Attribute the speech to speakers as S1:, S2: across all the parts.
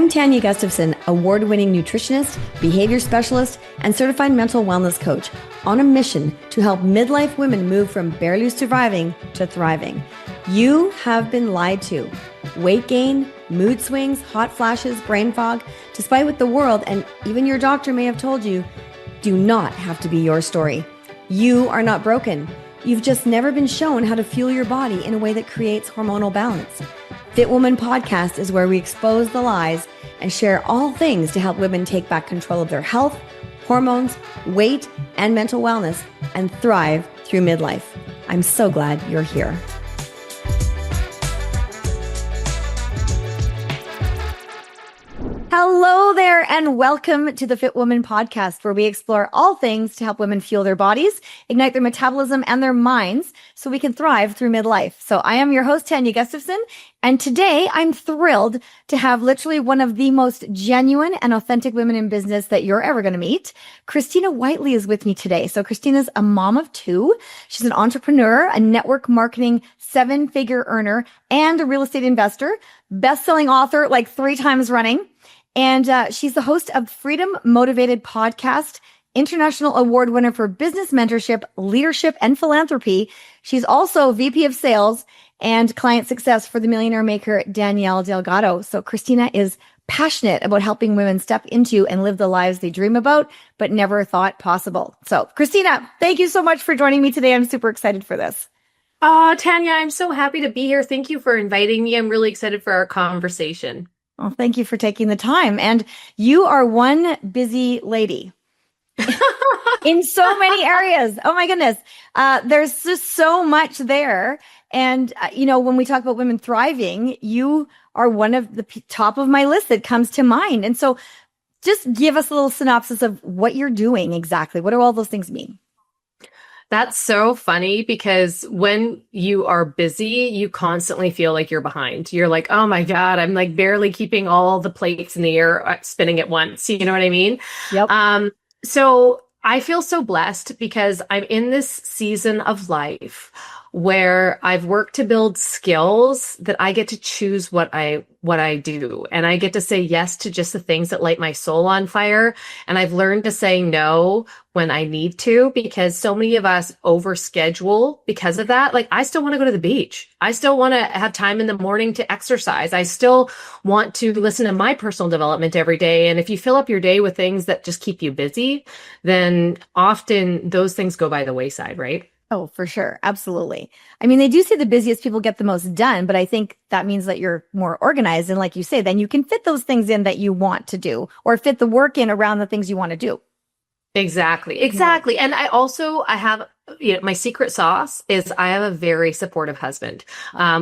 S1: I'm Tania Gustafson, award-winning nutritionist, behavior specialist, and certified mental wellness coach on a mission to help midlife women move from barely surviving to thriving. You have been lied to. Weight gain, mood swings, hot flashes, brain fog, despite what the world and even your doctor may have told you, do not have to be your story. You are not broken. You've just never been shown how to fuel your body in a way that creates hormonal balance. Fit Woman Podcast is where we expose the lies and share all things to help women take back control of their health, hormones, weight, and mental wellness and thrive through midlife. I'm so glad you're here. Hello there, and welcome to the Fit Woman Podcast, where we explore all things to help women fuel their bodies, ignite their metabolism and their minds so we can thrive through midlife. So I am your host, Tania Gustafson, and today I'm thrilled to have literally one of the most genuine and authentic women in business that you're ever going to meet. Christina Whiteley is with me today. So Christina's a mom of two. She's an entrepreneur, a network marketing 7-figure earner, and a real estate investor, best-selling author like 3 times running. And she's the host of Freedom Motivated Podcast, international award winner for business mentorship, leadership, and philanthropy. She's also VP of sales and client success for the millionaire maker, Danielle Delgado. So Christina is passionate about helping women step into and live the lives they dream about, but never thought possible. So Christina, thank you so much for joining me today. I'm super excited for this.
S2: Oh, Tania, I'm so happy to be here. Thank you for inviting me. I'm really excited for our conversation.
S1: Well, thank you for taking the time. And you are one busy lady in so many areas. Oh my goodness. There's just so much there. And, when we talk about women thriving, you are one of the top of my list that comes to mind. And so just give us a little synopsis of what you're doing exactly. What do all those things mean?
S2: That's so funny because when you are busy, you constantly feel like you're behind. You're like, oh my God, I'm like barely keeping all the plates in the air spinning at once. You know what I mean?
S1: Yep.
S2: So I feel so blessed because I'm in this season of life where I've worked to build skills that I get to choose what I do. And I get to say yes to just the things that light my soul on fire. And I've learned to say no when I need to, because so many of us overschedule because of that. Like, I still want to go to the beach. I still want to have time in the morning to exercise. I still want to listen to my personal development every day. And if you fill up your day with things that just keep you busy, then often those things go by the wayside, right?
S1: Oh, for sure. Absolutely. I mean, they do say the busiest people get the most done, but I think that means that you're more organized. And like you say, then you can fit those things in that you want to do, or fit the work in around the things you want to do.
S2: Exactly. And I have, my secret sauce is I have a very supportive husband.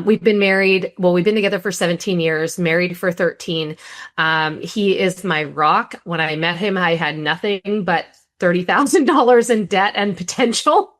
S2: We've been together for 17 years, married for 13. He is my rock. When I met him, I had nothing but $30,000 in debt and potential.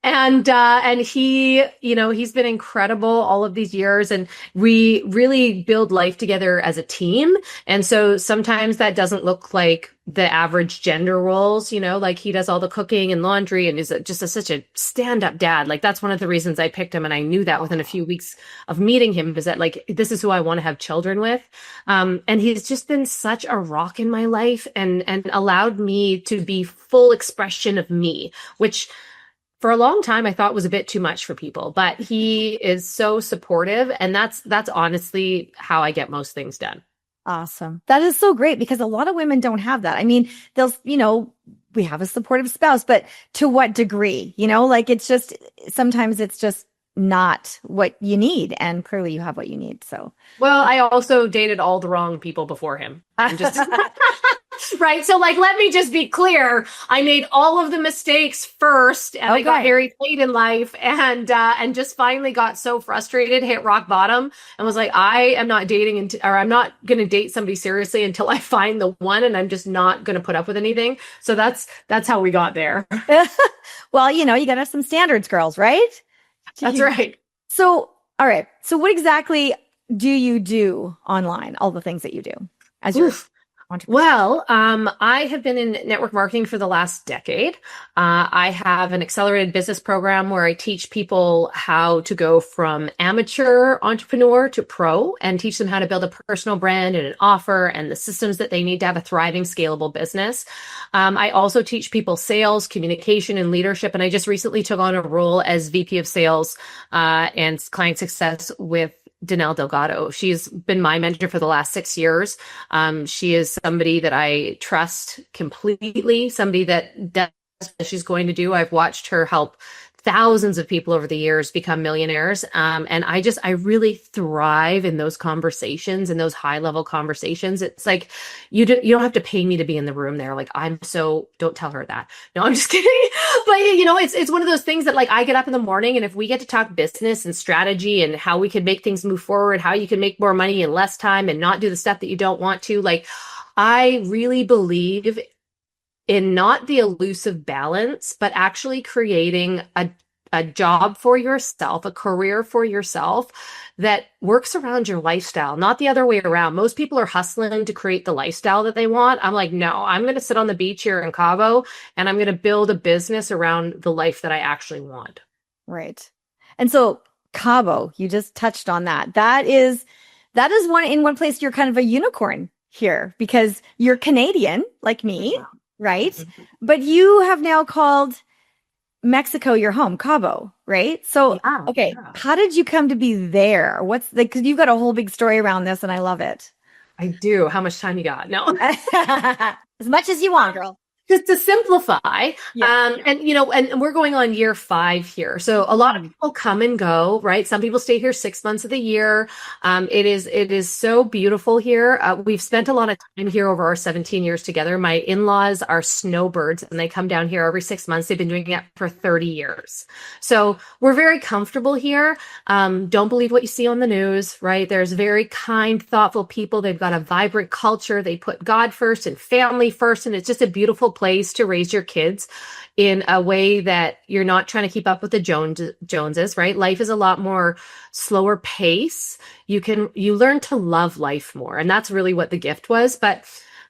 S2: And he, he's been incredible all of these years, and we really build life together as a team. And so sometimes that doesn't look like the average gender roles, like he does all the cooking and laundry and is such a stand-up dad. Like, that's one of the reasons I picked him. And I knew that within a few weeks of meeting him, is that like, this is who I want to have children with. And he's just been such a rock in my life and allowed me to be full expression of me, which for a long time I thought was a bit too much for people, but he is so supportive. And that's honestly how I get most things done.
S1: Awesome. That is so great, because a lot of women don't have that. I mean, we have a supportive spouse, but to what degree? Like, it's just, sometimes it's just not what you need. And clearly you have what you need. So,
S2: well, I also dated all the wrong people before him. Right. So, like, let me just be clear. I made all of the mistakes first, and I got very late in life, and just finally got so frustrated, hit rock bottom, and was like, I am not dating I'm not going to date somebody seriously until I find the one, and I'm just not going to put up with anything. So that's how we got there.
S1: Well, you got to have some standards, girls, right?
S2: That's right.
S1: So, all right. So what exactly do you do online? All the things that you do as your
S2: Well, I have been in network marketing for the last decade. I have an accelerated business program where I teach people how to go from amateur entrepreneur to pro and teach them how to build a personal brand and an offer and the systems that they need to have a thriving, scalable business. I also teach people sales, communication, and leadership. And I just recently took on a role as VP of sales and client success with Danelle Delgado. She's been my mentor for the last 6 years. She is somebody that I trust completely, somebody that does what she's going to do. I've watched her help thousands of people over the years become millionaires. And I really thrive in those conversations, in those high level conversations. It's like, you don't have to pay me to be in the room there. Like, don't tell her that. No, I'm just kidding. But it's one of those things that, like, I get up in the morning and if we get to talk business and strategy and how we can make things move forward, how you can make more money in less time and not do the stuff that you don't want to, like, I really believe in not the elusive balance, but actually creating a job for yourself, a career for yourself that works around your lifestyle, not the other way around. Most people are hustling to create the lifestyle that they want. I'm like, no, I'm going to sit on the beach here in Cabo and I'm going to build a business around the life that I actually want.
S1: Right. And so Cabo, you just touched on that. That is one place you're kind of a unicorn here because you're Canadian like me. Right. Mm-hmm. But you have now called Mexico your home, Cabo, right? So, okay. Yeah. How did you come to be there? Because you've got a whole big story around this and I love it.
S2: I do. How much time you got? No.
S1: As much as you want, girl.
S2: Just to simplify, and we're going on year 5 here. So a lot of people come and go, right? Some people stay here 6 months of the year. It is so beautiful here. We've spent a lot of time here over our 17 years together. My in-laws are snowbirds and they come down here every 6 months. They've been doing it for 30 years. So we're very comfortable here. Don't believe what you see on the news, right? There's very kind, thoughtful people. They've got a vibrant culture. They put God first and family first. And it's just a beautiful place to raise your kids in a way that you're not trying to keep up with the Joneses, right? Life is a lot more slower pace. You learn to love life more. And that's really what the gift was. But,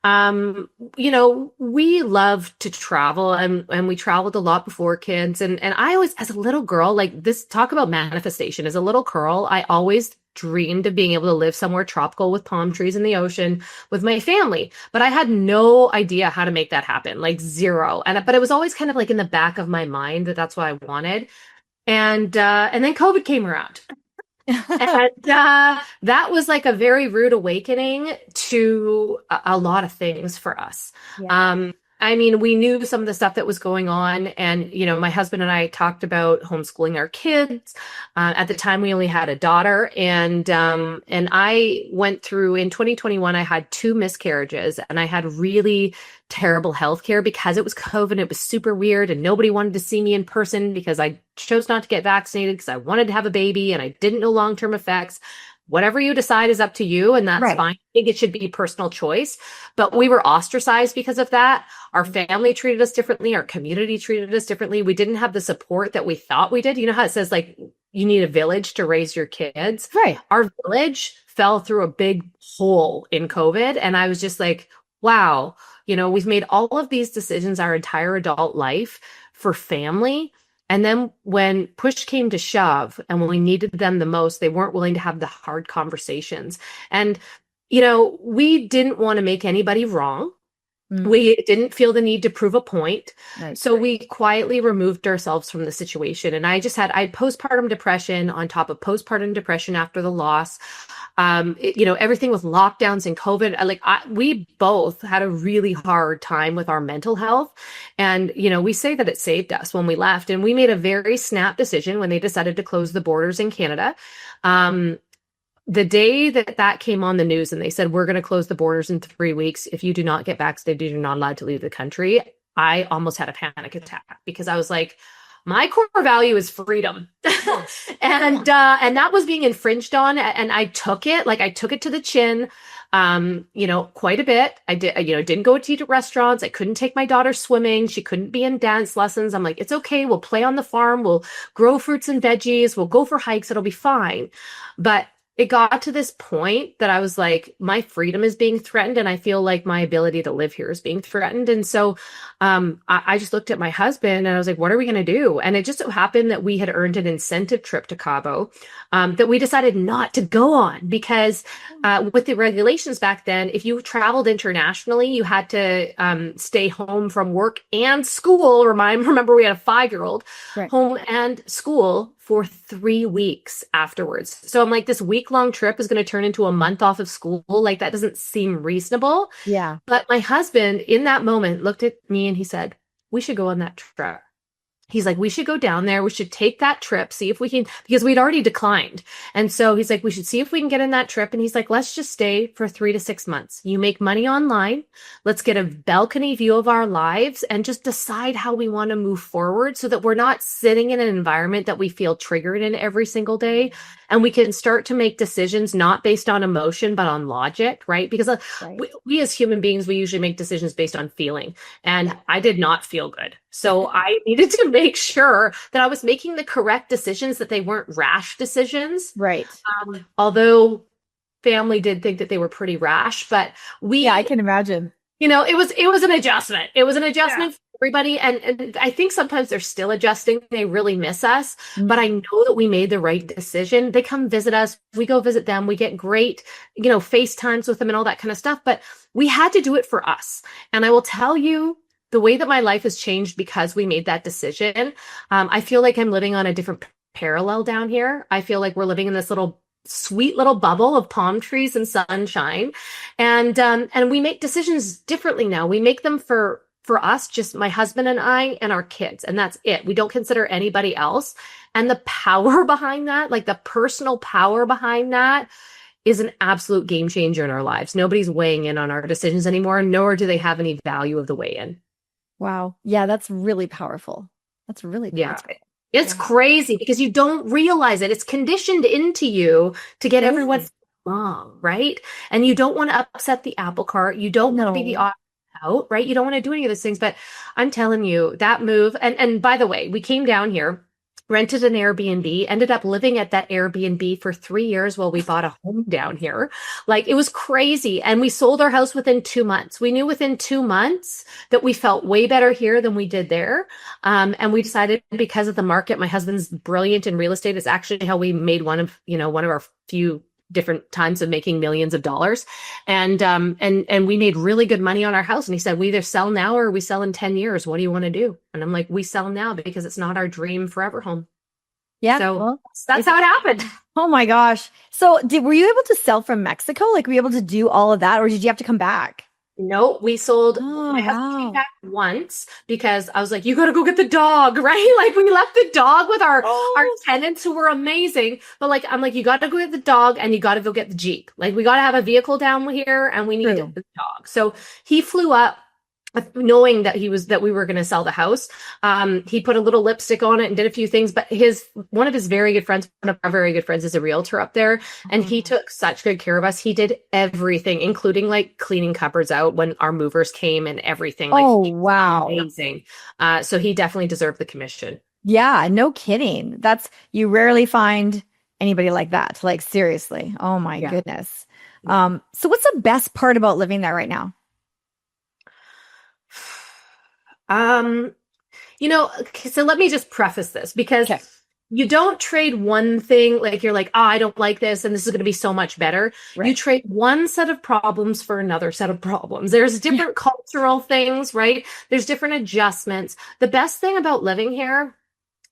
S2: we love to travel and we traveled a lot before kids. And I always, as a little girl, like this, talk about manifestation. As a little girl, I always dreamed of being able to live somewhere tropical with palm trees in the ocean with my family. But I had no idea how to make that happen, like zero. But it was always kind of like in the back of my mind that that's what I wanted. And then COVID came around. And that was like a very rude awakening to a lot of things for us. Yeah. I mean, we knew some of the stuff that was going on. And, my husband and I talked about homeschooling our kids. At the time, we only had a daughter. And I went through, in 2021, I had 2 miscarriages and I had really terrible healthcare because it was COVID. It was super weird and nobody wanted to see me in person because I chose not to get vaccinated because I wanted to have a baby and I didn't know long-term effects. Whatever you decide is up to you, and that's fine. I think it should be personal choice. But we were ostracized because of that. Our family treated us differently. Our community treated us differently. We didn't have the support that we thought we did. You know how it says, like, you need a village to raise your kids? Right. Our village fell through a big hole in COVID. And I was just like, wow, we've made all of these decisions our entire adult life for family. And then when push came to shove and when we needed them the most, they weren't willing to have the hard conversations. And, we didn't want to make anybody wrong. We didn't feel the need to prove a point. So we quietly removed ourselves from the situation. And I had postpartum depression on top of postpartum depression after the loss. Everything with lockdowns and COVID, we both had a really hard time with our mental health. And, we say that it saved us when we left, and we made a very snap decision when they decided to close the borders in Canada. The day that came on the news and they said, we're going to close the borders in 3 weeks. If you do not get vaccinated, you're not allowed to leave the country. I almost had a panic attack because I was like, my core value is freedom. and that was being infringed on. And I took it to the chin, quite a bit. I didn't go to restaurants. I couldn't take my daughter swimming. She couldn't be in dance lessons. I'm like, it's okay. We'll play on the farm. We'll grow fruits and veggies. We'll go for hikes. It'll be fine. But it got to this point that I was like, my freedom is being threatened, and I feel like my ability to live here is being threatened. And so I just looked at my husband and I was like, what are we going to do? And it just so happened that we had earned an incentive trip to Cabo that we decided not to go on because with the regulations back then, if you traveled internationally, you had to stay home from work and school. Remember, we had a 5-year-old,
S1: Right.
S2: home and school for 3 weeks afterwards. So I'm like, this week-long trip is going to turn into a month off of school. Like, that doesn't seem reasonable.
S1: Yeah.
S2: But my husband in that moment looked at me and he said, we should go on that trip. He's like, we should go down there. We should take that trip, see if we can, because we'd already declined. And so he's like, we should see if we can get in that trip. And he's like, let's just stay for 3 to 6 months. You make money online. Let's get a balcony view of our lives and just decide how we want to move forward so that we're not sitting in an environment that we feel triggered in every single day. And we can start to make decisions not based on emotion, but on logic, right? Because
S1: Right.
S2: we as human beings, we usually make decisions based on feeling. And I did not feel good. So I needed to make sure that I was making the correct decisions, that they weren't rash decisions.
S1: Right.
S2: Although family did think that they were pretty rash, but
S1: Yeah, I can imagine.
S2: it was an adjustment. It was an adjustment for everybody. And I think sometimes they're still adjusting. They really miss us, but I know that we made the right decision. They come visit us. We go visit them. We get great, FaceTimes with them and all that kind of stuff, but we had to do it for us. And I will tell you, the way that my life has changed because we made that decision, I feel like I'm living on a different parallel down here. I feel like we're living in this little sweet little bubble of palm trees and sunshine. And we make decisions differently now. We make them for us, just my husband and I and our kids. And that's it. We don't consider anybody else. And the power behind that, like the personal power behind that, is an absolute game changer in our lives. Nobody's weighing in on our decisions anymore, nor do they have any value of the weigh in.
S1: Wow. Yeah, that's really powerful. That's really powerful.
S2: It's crazy because you don't realize it. It's conditioned into you to get everyone along, right? And you don't want to upset the apple cart. You don't want to be the odd out, right? You don't want to do any of those things. But I'm telling you, that move, and by the way, we came down here, rented an Airbnb, ended up living at that Airbnb for 3 years while we bought a home down here. Like, it was crazy. And we sold our house within 2 months. We knew within 2 months that we felt way better here than we did there. And we decided, because of the market, my husband's brilliant in real estate. It's actually how we made one of our few different times of making millions of dollars. And we made really good money on our house. And he said, we either sell now or we sell in 10 years. What do you want to do? And I'm like, we sell now because it's not our dream forever home.
S1: Yeah.
S2: So that's how it happened.
S1: Oh my gosh. So were you able to sell from Mexico? Like, were you able to do all of that, or did you have to come back?
S2: No, we sold. My husband came back once because I was like, you got to go get the dog, right? Like, we left the dog with our tenants who were amazing. But like, I'm like, you got to go get the dog and you got to go get the Jeep. Like, we got to have a vehicle down here and we need the dog. So he flew up, knowing that we were going to sell the house. He put a little lipstick on it and did a few things, but one of our very good friends is a realtor up there. And he took such good care of us. He did everything, including like cleaning cupboards out when our movers came and everything. Like,
S1: wow.
S2: Amazing. So he definitely deserved the commission.
S1: Yeah, no kidding. You rarely find anybody like that. Like, seriously. Oh my goodness. So what's the best part about living there right now?
S2: So let me just preface this, because you don't trade one thing, like you're like, I don't like this and this is going to be so much better. Right. You trade one set of problems for another set of problems. There's different cultural things, right? There's different adjustments. The best thing about living here,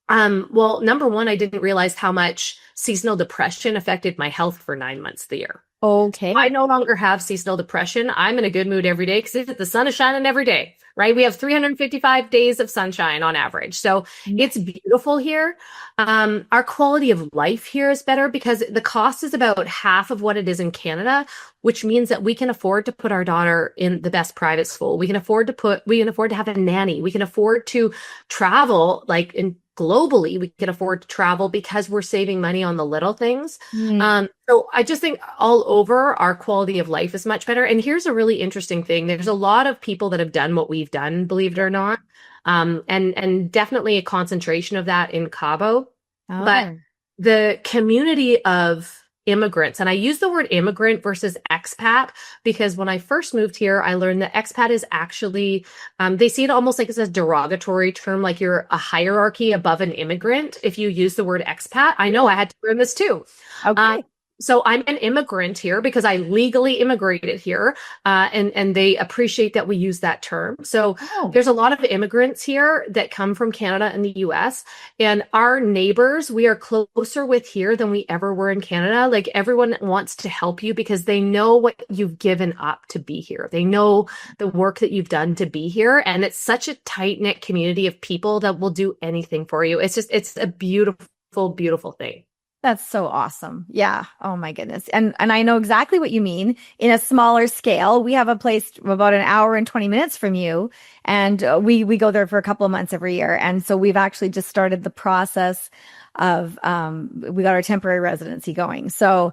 S2: well, number one, I didn't realize how much seasonal depression affected my health for 9 months of the year.
S1: Okay.
S2: I no longer have seasonal depression. I'm in a good mood every day because the sun is shining every day, right? We have 355 days of sunshine on average. So it's beautiful here. Our quality of life here is better because the cost is about half of what it is in Canada, which means that we can afford to put our daughter in the best private school. We can afford to have a nanny. We can afford to travel, like globally, we can afford to travel because we're saving money on the little things. So I just think all over our quality of life is much better. And here's a really interesting thing. There's a lot of people that have done what we've done, believe it or not. And definitely a concentration of that in Cabo. But the community of immigrants. And I use the word immigrant versus expat because when I first moved here, I learned that expat is actually, they see it almost like it's a derogatory term, like you're a hierarchy above an immigrant if you use the word expat. I know I had to learn this too.
S1: Okay.
S2: So I'm an immigrant here because I legally immigrated here, and they appreciate that we use that term. So there's a lot of immigrants here that come from Canada and the US, and our neighbors, we are closer with here than we ever were in Canada. Like everyone wants to help you because they know what you've given up to be here. They know the work that you've done to be here. And it's such a tight-knit community of people that will do anything for you. It's a beautiful, beautiful thing.
S1: That's so awesome. Yeah. Oh my goodness. And I know exactly what you mean. In a smaller scale, we have a place about an hour and 20 minutes from you. And we go there for a couple of months every year. And so we've actually just started the process of, we got our temporary residency going. So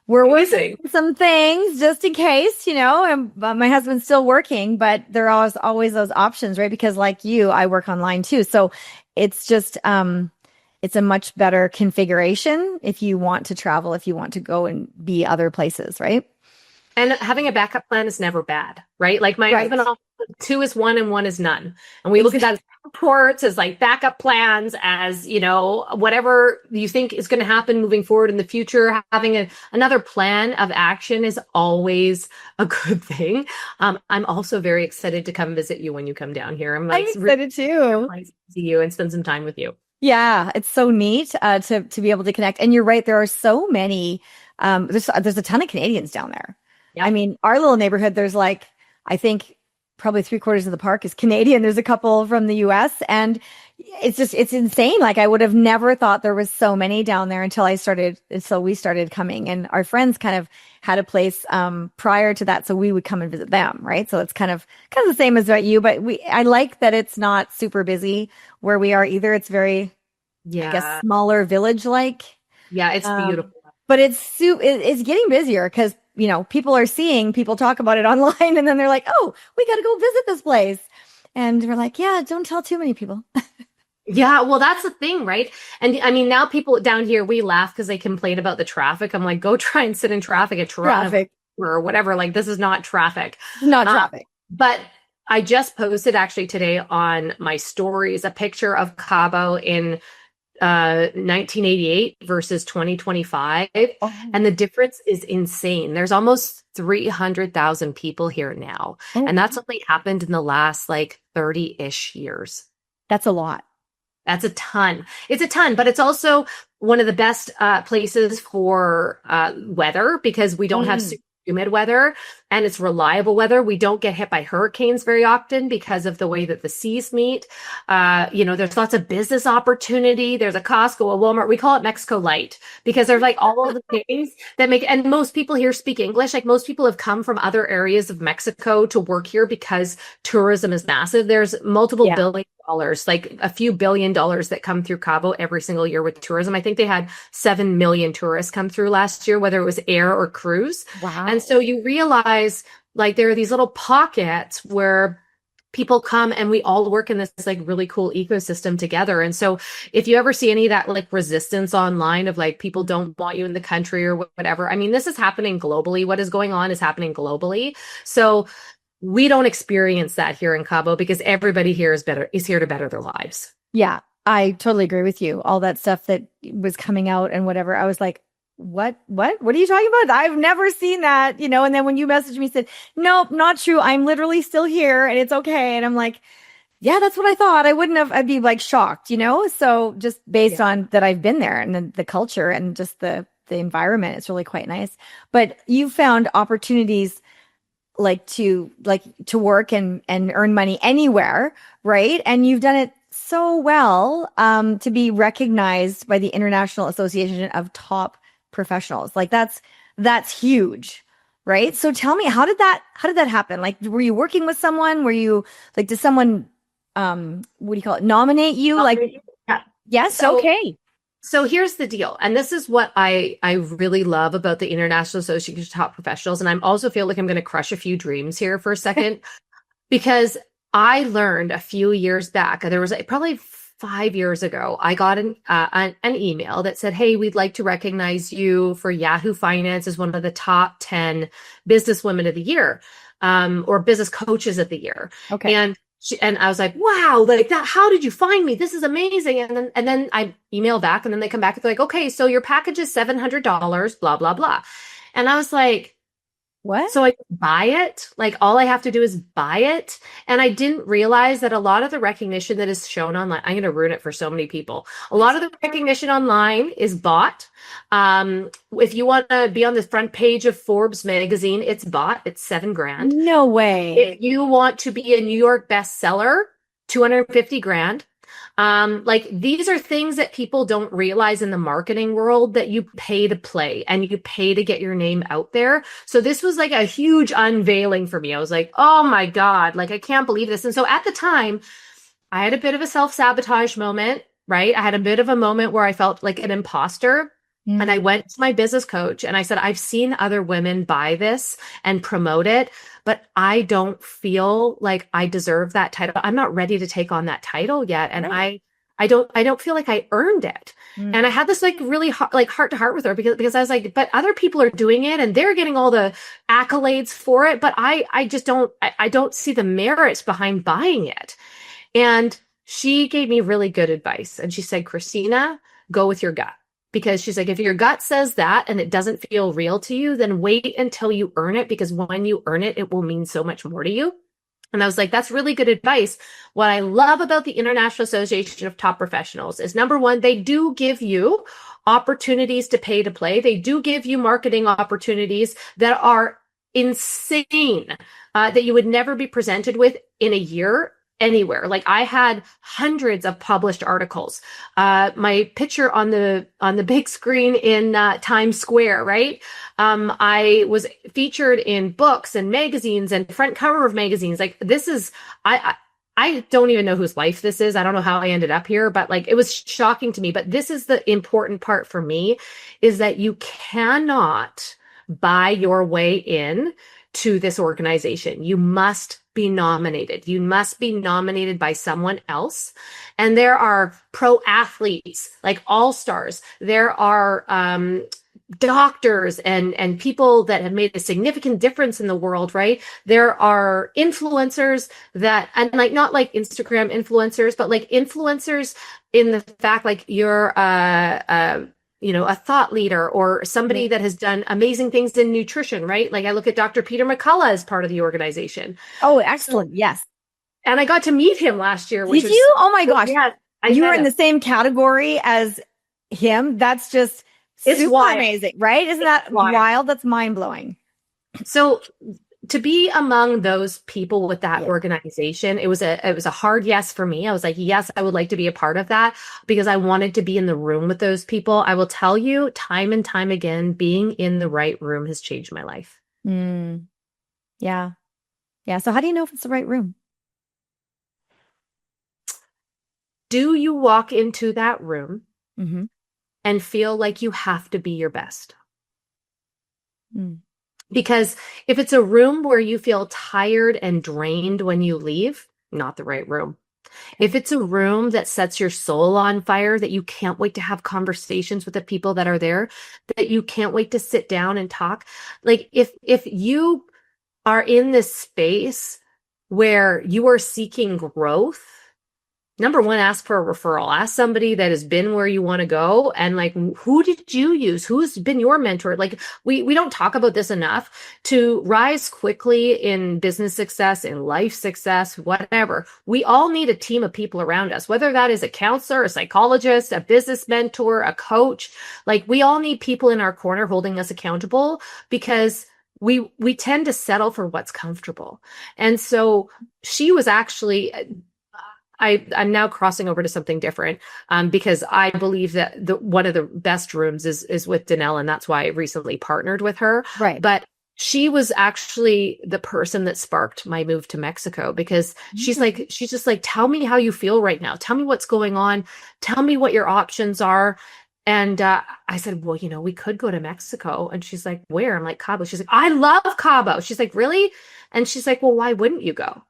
S1: we're working some things just in case, and my husband's still working, but there are always those options, right? Because like you, I work online too. So it's just, it's a much better configuration if you want to travel, if you want to go and be other places, right?
S2: And having a backup plan is never bad, right? Like my husband, 2 is 1 and 1 is none. And we look at that as reports, as like backup plans, as, whatever you think is going to happen moving forward in the future. Having another plan of action is always a good thing. I'm also very excited to come visit you when you come down here. I'm
S1: excited too.
S2: Nice to see you and spend some time with you.
S1: Yeah, it's so neat to be able to connect. And you're right, there are so many. There's a ton of Canadians down there. Yeah. I mean, our little neighborhood, there's like, I think probably 3/4 of the park is Canadian. There's a couple from the US, and it's insane. Like I would have never thought there was so many down there until we started coming, and our friends kind of had a place prior to that, so we would come and visit them, right? So it's kind of the same as what you, but I like that it's not super busy where we are either. It's very, I guess, smaller village like.
S2: Yeah, it's beautiful.
S1: But it's getting busier because people talk about it online, and then they're like, oh, we got to go visit this place. And we're like, yeah, don't tell too many people.
S2: Yeah, well, that's the thing, right? And I mean, now people down here, we laugh because they complain about the traffic. I'm like, go try and sit in traffic at Toronto or whatever. Like, this is not traffic.
S1: Not traffic.
S2: But I just posted actually today on my stories a picture of Cabo in 1988 versus 2025. And the difference is insane. There's almost 300,000 people here now. And that's only happened in the last like 30-ish years.
S1: That's a lot.
S2: That's a ton. It's a ton, but it's also one of the best places for weather because we don't have super humid weather and it's reliable weather. We don't get hit by hurricanes very often because of the way that the seas meet. There's lots of business opportunity. There's a Costco, a Walmart. We call it Mexico Light because there's like all of the things that make, and most people here speak English. Like most people have come from other areas of Mexico to work here because tourism is massive. There's multiple billion dollars, like a few $1 billion that come through Cabo every single year with tourism. I think they had 7 million tourists come through last year, whether it was air or cruise.
S1: Wow.
S2: And so you realize like there are these little pockets where people come and we all work in this like really cool ecosystem together. And so if you ever see any of that like resistance online of like people don't want you in the country or whatever, I mean, this is happening globally. What is going on is happening globally. So we don't experience that here in Cabo because everybody here is here to better their lives.
S1: Yeah, I totally agree with you. All that stuff that was coming out and whatever, I was like, what are you talking about? I've never seen that, and then when you messaged me, said, nope, not true. I'm literally still here and it's okay. And I'm like, yeah, that's what I thought. I'd be like shocked, So just based on that, I've been there and the culture and just the environment, it's really quite nice. But you found opportunities to work and earn money anywhere, right? And you've done it so well to be recognized by the International Association of Top Professionals. Like that's huge, right? So tell me, how did that happen? Like, were you working with someone? Were you like, did someone what do you call it, nominate you?
S2: Yeah.
S1: Yes, okay.
S2: So here's the deal. And this is what I really love about the International Association of Top Professionals. And I also feel like I'm going to crush a few dreams here for a second, because I learned a few years back, there was probably 5 years ago, I got an email that said, "Hey, we'd like to recognize you for Yahoo Finance as one of the top 10 business women of the year, or business coaches of the year."
S1: Okay.
S2: And I was like, "Wow, like that, how did you find me? This is amazing." And then I email back, and then they come back and they're like, "Okay, so your package is $700, blah, blah, blah." And I was like,
S1: What?
S2: so I buy it. Like all I have to do is buy it. And I didn't realize that a lot of the recognition that is shown online, I'm going to ruin it for so many people. A lot of the recognition online is bought. If you want to be on the front page of Forbes magazine, it's bought. It's $7,000.
S1: No way.
S2: If you want to be a New York bestseller, $250,000. Like these are things that people don't realize in the marketing world, that you pay to play and you pay to get your name out there. So this was like a huge unveiling for me. I was like, oh my God, like I can't believe this. And so at the time, I had a bit of a self-sabotage moment, right? I had a bit of a moment where I felt like an imposter. And I went to my business coach and I said, I've seen other women buy this and promote it, but I don't feel like I deserve that title. I'm not ready to take on that title yet. And I don't feel like I earned it. And I had this like really heart to heart with her because I was like, but other people are doing it and they're getting all the accolades for it. But I just don't see the merits behind buying it. And she gave me really good advice. And she said, Christina, go with your gut. Because she's like, if your gut says that and it doesn't feel real to you, then wait until you earn it, because when you earn it, it will mean so much more to you. And I was like, that's really good advice. What I love about the International Association of Top Professionals is, number one, they do give you opportunities to pay to play. They do give you marketing opportunities that are insane, that you would never be presented with in a year anywhere. Like I had hundreds of published articles, my picture on the big screen in Times Square, right? I was featured in books and magazines and front cover of magazines. Like this is, I don't even know whose life this is. I don't know how I ended up here, but like it was shocking to me. But this is the important part for me, is that you cannot buy your way in to this organization. You must be nominated. You must be nominated by someone else. And there are pro athletes, like all-stars. There are doctors and people that have made a significant difference in the world, right? There are influencers that, and like not like Instagram influencers, but like influencers in the fact like you're a thought leader or somebody that has done amazing things in nutrition, right? Like I look at Dr. Peter McCullough as part of the organization.
S1: Oh, excellent. Yes.
S2: And I got to meet him last year.
S1: Did you? Oh my gosh.
S2: Yeah,
S1: you were in the same category as him. That's just super amazing, right? Isn't that wild? That's mind blowing.
S2: So to be among those people with that organization, it was a hard yes for me. I was like, yes, I would like to be a part of that because I wanted to be in the room with those people. I will tell you time and time again, being in the right room has changed my life.
S1: Yeah. Yeah. So how do you know if it's the right room?
S2: Do you walk into that room and feel like you have to be your best? Because if it's a room where you feel tired and drained when you leave, not the right room. If it's a room that sets your soul on fire, that you can't wait to have conversations with the people that are there, that you can't wait to sit down and talk. Like if you are in this space where you are seeking growth, number one, ask for a referral. Ask somebody that has been where you want to go. And like, who did you use? Who's been your mentor? Like we don't talk about this enough. To rise quickly in business success, in life success, whatever. We all need a team of people around us, whether that is a counselor, a psychologist, a business mentor, a coach. Like we all need people in our corner holding us accountable, because we tend to settle for what's comfortable. And so she was actually, I'm now crossing over to something different, because I believe that one of the best rooms is with Danelle, and that's why I recently partnered with her.
S1: Right.
S2: But she was actually the person that sparked my move to Mexico, because she's just like, tell me how you feel right now. Tell me what's going on. Tell me what your options are. And I said, well, we could go to Mexico. And she's like, where? I'm like, Cabo. She's like, I love Cabo. She's like, really? And she's like, well, why wouldn't you go?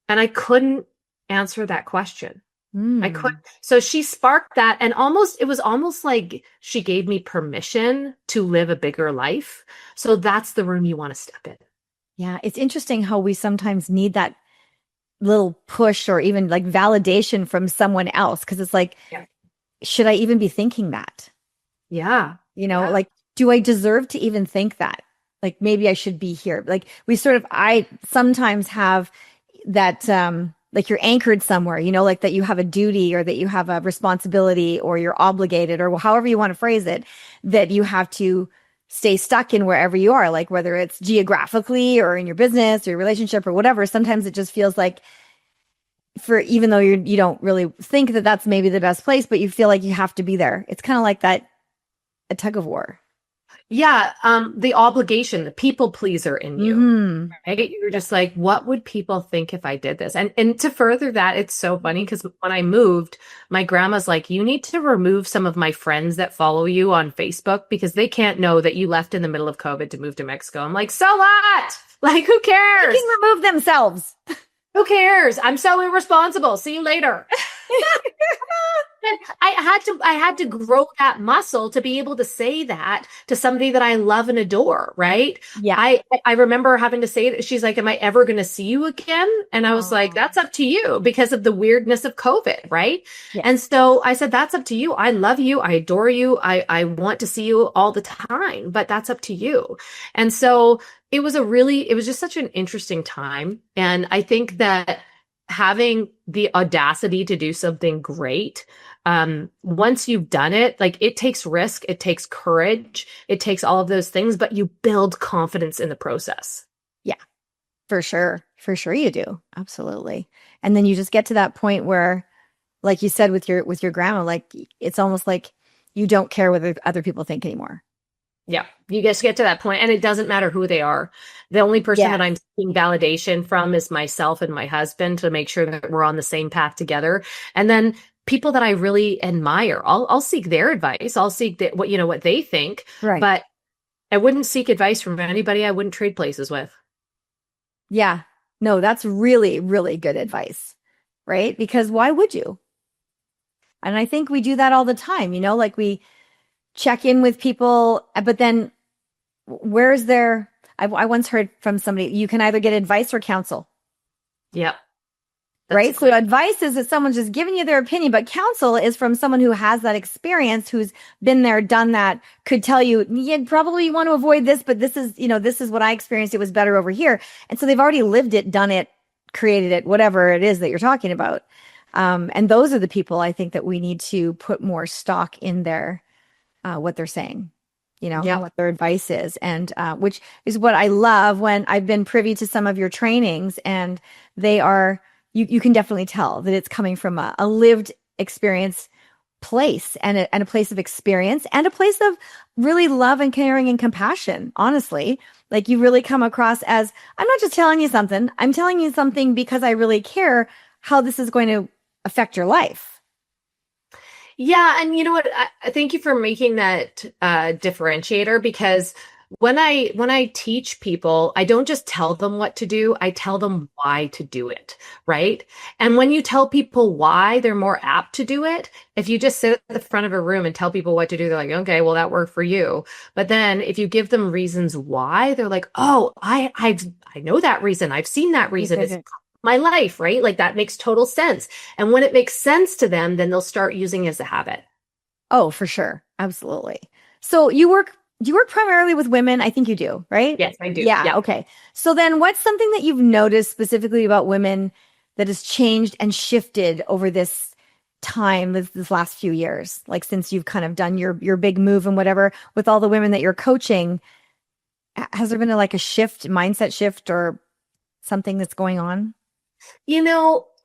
S2: And I couldn't answer that question. I could.
S1: Mm.
S2: So she sparked that, and it was almost like she gave me permission to live a bigger life. So that's the room you want to step in.
S1: Yeah, it's interesting how we sometimes need that little push or even like validation from someone else because it's like,
S2: Yeah.
S1: should I even be thinking that?
S2: Yeah. Yeah.
S1: Like, do I deserve to even think that? Like, maybe I should be here. Like, I sometimes have that, like you're anchored somewhere, like that you have a duty or that you have a responsibility or you're obligated or however you want to phrase it, that you have to stay stuck in wherever you are, like whether it's geographically or in your business or your relationship or whatever. Sometimes it just feels like even though you don't really think that that's maybe the best place, but you feel like you have to be there. It's kind of like that, a tug of war.
S2: Yeah. The obligation, the people pleaser in you,
S1: Mm-hmm.
S2: right? You're just like, what would people think if I did this? And to further that, it's so funny because when I moved, my grandma's like, you need to remove some of my friends that follow you on Facebook because they can't know that you left in the middle of COVID to move to Mexico. I'm like, so what? Like, who
S1: They
S2: cares?
S1: can remove themselves.
S2: Who cares? I'm so irresponsible. See you later. And I had to grow that muscle to be able to say that to somebody that I love and adore, right?
S1: Yeah.
S2: I remember having to say that. She's like, am I ever going to see you again? And I was like, that's up to you because of the weirdness of COVID, right?
S1: Yeah.
S2: And so I said, that's up to you. I love you. I adore you. I want to see you all the time, but that's up to you. And so it was just such an interesting time. And I think that having the audacity to do something great, once you've done it, like it takes risk, it takes courage, it takes all of those things, but you build confidence in the process.
S1: Yeah, for sure. For sure you do. Absolutely. And then you just get to that point where, like you said with your grandma, like it's almost like you don't care what other people think anymore.
S2: Yeah, you just get to that point, and it doesn't matter who they are. The only person that I'm seeking validation from is myself and my husband to make sure that we're on the same path together. And then people that I really admire, I'll seek their advice. I'll seek what they think.
S1: Right.
S2: But I wouldn't seek advice from anybody I wouldn't trade places with.
S1: Yeah. No, that's really, really good advice, right? Because why would you? And I think we do that all the time, like we check in with people, but then where's their, I once heard from somebody, you can either get advice or counsel.
S2: Yeah.
S1: Right. So advice is that someone's just giving you their opinion, but counsel is from someone who has that experience, who's been there, done that, could tell you, yeah, probably you want to avoid this, but this is what I experienced. It was better over here. And so they've already lived it, done it, created it, whatever it is that you're talking about. And those are the people I think that we need to put more stock in their, what they're saying, what their advice is. And which is what I love when I've been privy to some of your trainings, and they are, you can definitely tell that it's coming from a lived experience place and a place of experience and a place of really love and caring and compassion. Honestly, like you really come across as, I'm not just telling you something, I'm telling you something because I really care how this is going to affect your life.
S2: Yeah. And you know what? I thank you for making that differentiator, because when I teach people, I don't just tell them what to do, I tell them why to do it, right? And when you tell people why, they're more apt to do it. If you just sit at the front of a room and tell people what to do, they're like, okay, well, that worked for you. But then if you give them reasons why, they're like, oh, I know that reason. I've seen that reason. It's my life, right? Like that makes total sense. And when it makes sense to them, then they'll start using it as a habit.
S1: Oh, for sure. Absolutely. So do you work primarily with women? I think you do, right?
S2: Yes, I do.
S1: Yeah. Okay. So then what's something that you've noticed specifically about women that has changed and shifted over this time, this last few years, like since you've kind of done your big move and whatever with all the women that you're coaching? Has there been a mindset shift or something that's going on?
S2: There's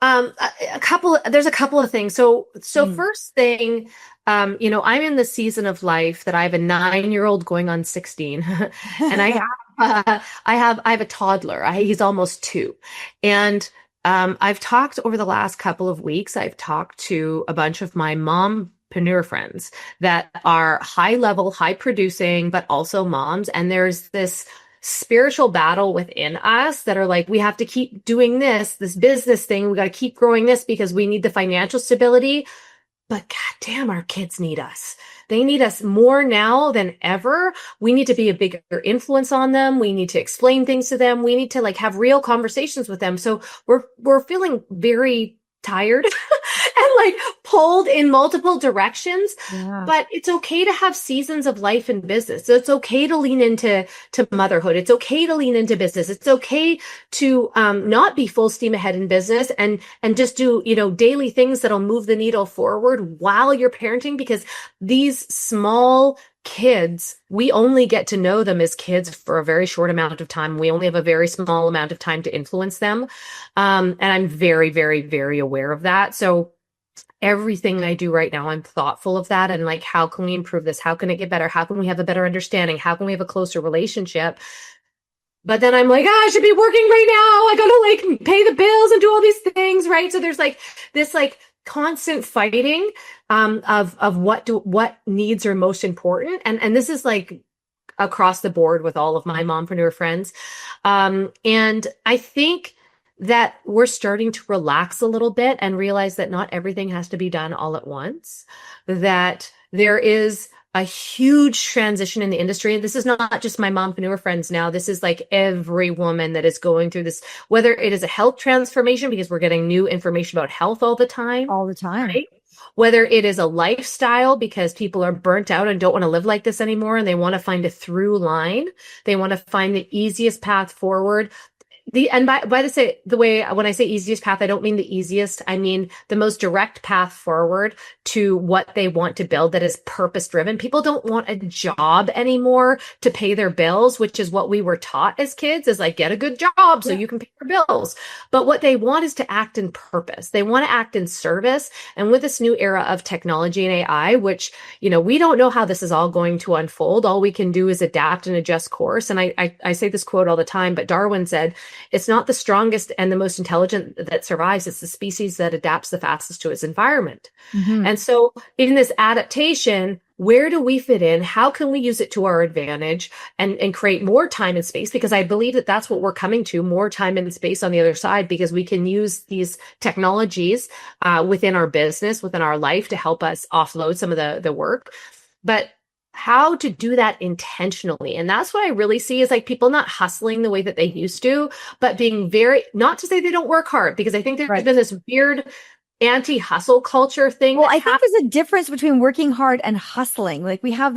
S2: a couple of things. So first thing, I'm in the season of life that I have a 9-year-old going on 16 and I have a toddler. He's almost 2. And, I've talked over the last couple of weeks, I've talked to a bunch of my mompreneur friends that are high level, high producing, but also moms. And there's this spiritual battle within us that are like, we have to keep doing this business thing. We got to keep growing this because we need the financial stability. But goddamn, our kids need us. They need us more now than ever. We need to be a bigger influence on them. We need to explain things to them. We need to like have real conversations with them. So we're feeling very tired and like pulled in multiple directions.
S1: Yeah.
S2: But it's okay to have seasons of life and business. So it's okay to lean into motherhood. It's okay to lean into business. It's okay to not be full steam ahead in business and just do, daily things that'll move the needle forward while you're parenting, because these small kids, we only get to know them as kids for a very short amount of time. We only have a very small amount of time to influence them. And I'm very, very, very aware of that. So everything I do right now, I'm thoughtful of that. And like, how can we improve this? How can it get better? How can we have a better understanding? How can we have a closer relationship? But then I'm like, I should be working right now. I gotta like pay the bills and do all these things, right? So there's like this like constant fighting of what needs are most important. And this is like across the board with all of my mompreneur friends. And I think that we're starting to relax a little bit and realize that not everything has to be done all at once, that there is a huge transition in the industry. And this is not just my mompreneur friends now. This is like every woman that is going through this, whether it is a health transformation, because we're getting new information about health all the time.
S1: All the time.
S2: Right? Whether it is a lifestyle because people are burnt out and don't want to live like this anymore, and they want to find a through line. They want to find the easiest path forward. When I say easiest path, I don't mean the easiest. I mean the most direct path forward to what they want to build that is purpose driven. People don't want a job anymore to pay their bills, which is what we were taught as kids, is like, get a good job so you can pay your bills. But what they want is to act in purpose. They want to act in service. And with this new era of technology and AI, which, we don't know how this is all going to unfold. All we can do is adapt and adjust course. And I say this quote all the time, but Darwin said, it's not the strongest and the most intelligent that survives. It's the species that adapts the fastest to its environment. Mm-hmm. And so in this adaptation, where do we fit in? How can we use it to our advantage and create more time and space? Because I believe that that's what we're coming to, more time and space on the other side, because we can use these technologies within our business, within our life, to help us offload some of the work. But how to do that intentionally. And that's what I really see is like people not hustling the way that they used to, but being not to say they don't work hard, because I think there's been this weird anti-hustle culture thing.
S1: Well, I think there's a difference between working hard and hustling. Like we have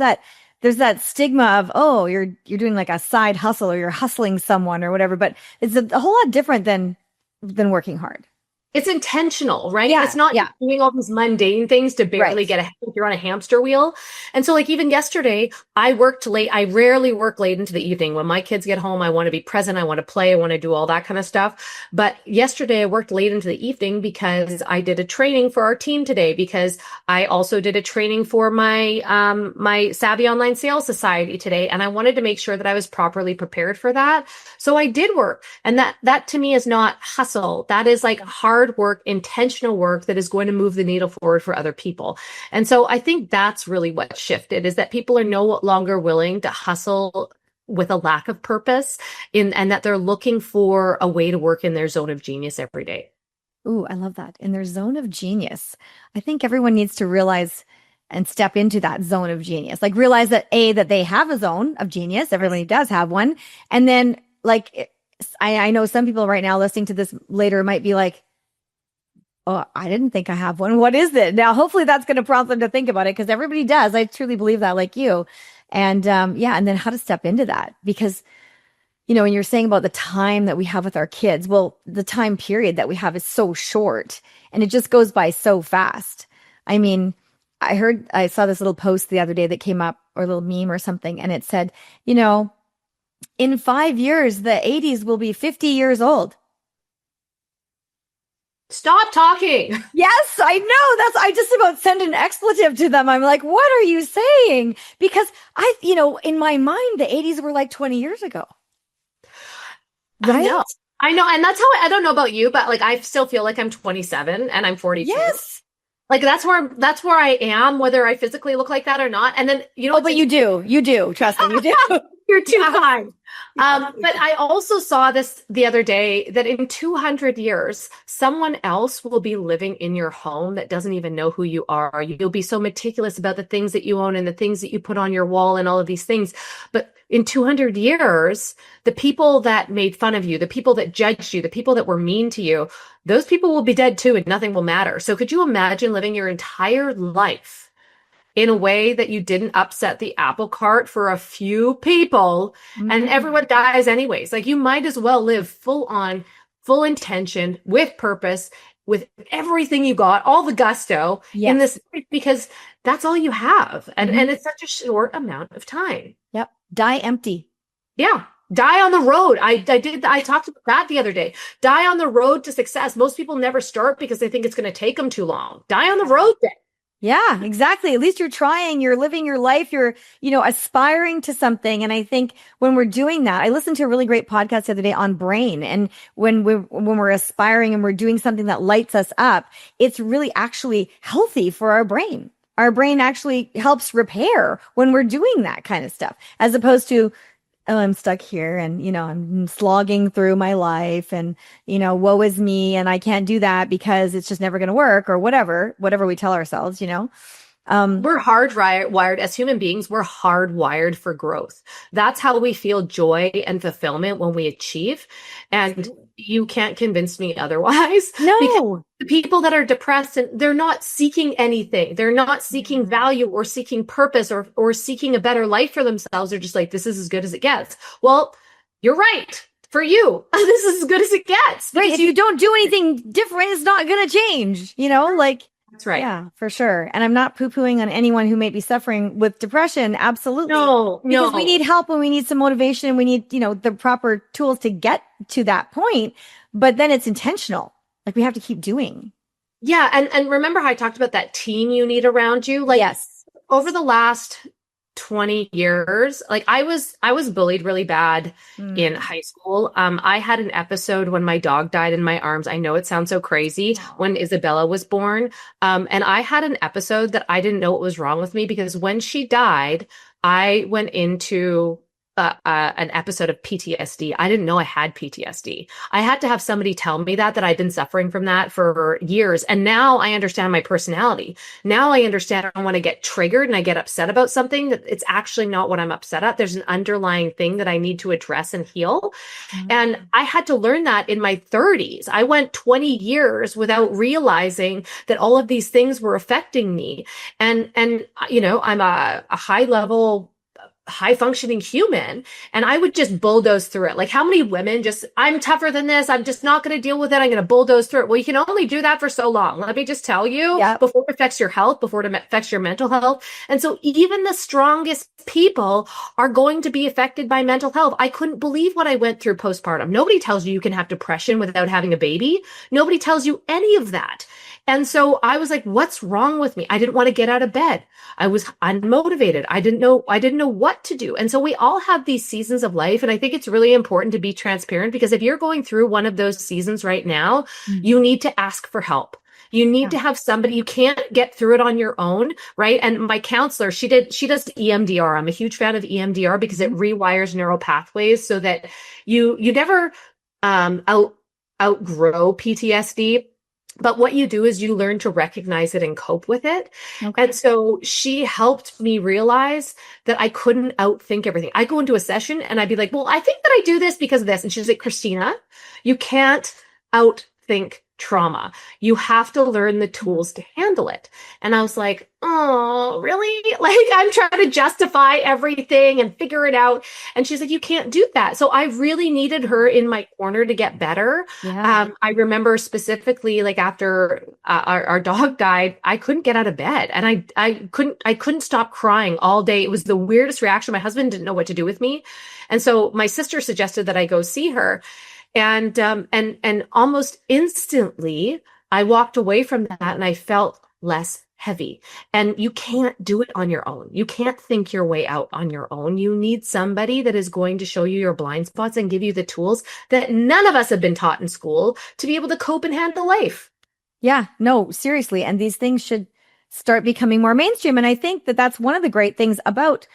S1: there's that stigma of, oh, you're doing like a side hustle or you're hustling someone or whatever, but it's a whole lot different than working hard.
S2: It's intentional, right?
S1: Yeah,
S2: it's not doing all these mundane things to barely get ahead. You're on a hamster wheel. And so like even yesterday, I worked late. I rarely work late into the evening. When my kids get home, I want to be present. I want to play. I want to do all that kind of stuff. But yesterday I worked late into the evening because I did a training for our team today, because I also did a training for my my Savvy Online Sales Society today. And I wanted to make sure that I was properly prepared for that. So I did work. And that to me is not hustle. That is like hard work, intentional work that is going to move the needle forward for other people. And so I think that's really what shifted, is that people are no longer willing to hustle with a lack of purpose and that they're looking for a way to work in their zone of genius every day.
S1: Ooh, I love that. In their zone of genius. I think everyone needs to realize and step into that zone of genius. Like realize that that they have a zone of genius. Everybody does have one. And then like, I know some people right now listening to this later might be like, oh, I didn't think I have one. What is it? Now, hopefully that's going to prompt them to think about it, because everybody does. I truly believe that, like you. And and then how to step into that. Because, when you're saying about the time that we have with our kids, well, the time period that we have is so short and it just goes by so fast. I mean, I saw this little post the other day that came up, or a little meme or something, and it said, in 5 years, the 80s will be 50 years old.
S2: Stop talking.
S1: Yes, I know. I just about sent an expletive to them. I'm like, what are you saying? Because in my mind, the 80s were like 20 years ago. Right?
S2: I know. And that's how I don't know about you, but like, I still feel like I'm 27 and I'm 42.
S1: Yes.
S2: Like that's where I am, whether I physically look like that or not. And then,
S1: but you do. Trust me, you do.
S2: You're too kind. But I also saw this the other day that in 200 years, someone else will be living in your home that doesn't even know who you are. You'll be so meticulous about the things that you own and the things that you put on your wall and all of these things. But in 200 years, the people that made fun of you, the people that judged you, the people that were mean to you, those people will be dead too, and nothing will matter. So could you imagine living your entire life in a way that you didn't upset the apple cart for a few people and everyone dies anyways? Like, you might as well live full on, full intention, with purpose, with everything you got, all the gusto in this, because that's all you have. And it's such a short amount of time.
S1: Yep. Die empty.
S2: Yeah. Die on the road. I talked about that the other day. Die on the road to success. Most people never start because they think it's going to take them too long. Die on the road then.
S1: Yeah, exactly. At least you're trying, you're living your life, you're, aspiring to something. And I think when we're doing that, I listened to a really great podcast the other day on brain. And when we're aspiring and we're doing something that lights us up, it's really actually healthy for our brain. Our brain actually helps repair when we're doing that kind of stuff, as opposed to, oh, I'm stuck here and, I'm slogging through my life and, woe is me. And I can't do that because it's just never going to work, or whatever we tell ourselves,
S2: We're hardwired as human beings. We're hardwired for growth. That's how we feel joy and fulfillment when we achieve. And you can't convince me otherwise.
S1: No.
S2: Because the people that are depressed, and they're not seeking anything. They're not seeking value or seeking purpose or seeking a better life for themselves. They're just like, this is as good as it gets. Well, you're right. For you, this is as good as it gets.
S1: Right. If you don't do anything different, it's not going to change,
S2: That's right.
S1: Yeah, for sure. And I'm not poo-pooing on anyone who may be suffering with depression. Absolutely.
S2: No.
S1: Because we need help and we need some motivation and we need, the proper tools to get to that point. But then it's intentional. Like, we have to keep doing.
S2: Yeah. And remember how I talked about that team you need around you? Like,
S1: yes.
S2: Over the last 20 years, like, I was bullied really bad in high school. I had an episode when my dog died in my arms. I know it sounds so crazy, when Isabella was born. And I had an episode that I didn't know what was wrong with me, because when she died, I went into an episode of PTSD. I didn't know I had PTSD. I had to have somebody tell me that I'd been suffering from that for years. And now I understand my personality. Now I understand when I get triggered and I get upset about something, that it's actually not what I'm upset at. There's an underlying thing that I need to address and heal. And I had to learn that in my 30s. I went 20 years without realizing that all of these things were affecting me. And I'm a high functioning human, and I would just bulldoze through it. Like, how many women I'm tougher than this. I'm just not going to deal with it. I'm going to bulldoze through it. Well, you can only do that for so long. Let me just tell you, before it affects your health, before it affects your mental health. And so even the strongest people are going to be affected by mental health. I couldn't believe what I went through postpartum. Nobody tells you can have depression without having a baby. Nobody tells you any of that. And so I was like, what's wrong with me? I didn't want to get out of bed. I was unmotivated. I didn't know what to do. And so we all have these seasons of life. And I think it's really important to be transparent, because if you're going through one of those seasons right now, you need to ask for help. You need to have somebody. You can't get through it on your own, right? And my counselor, she does EMDR. I'm a huge fan of EMDR because it rewires neural pathways so that you never outgrow PTSD. But what you do is you learn to recognize it and cope with it. Okay. And so she helped me realize that I couldn't outthink everything. I go into a session and I'd be like, well, I think that I do this because of this. And she's like, Christina, you can't outthink trauma. You have to learn the tools to handle it. And I was like, oh, really? Like, I'm trying to justify everything and figure it out. And she's like, you can't do that. So I really needed her in my corner to get better. Yeah. I remember specifically, like, after our dog died, I couldn't get out of bed, and I couldn't stop crying all day. It was the weirdest reaction. My husband didn't know what to do with me. And so my sister suggested that I go see her. And almost instantly I walked away from that and I felt less heavy. And you can't do it on your own. You can't think your way out on your own. You need somebody that is going to show you your blind spots and give you the tools that none of us have been taught in school to be able to cope and handle life.
S1: Yeah, no, seriously. And these things should start becoming more mainstream. And I think that that's one of the great things about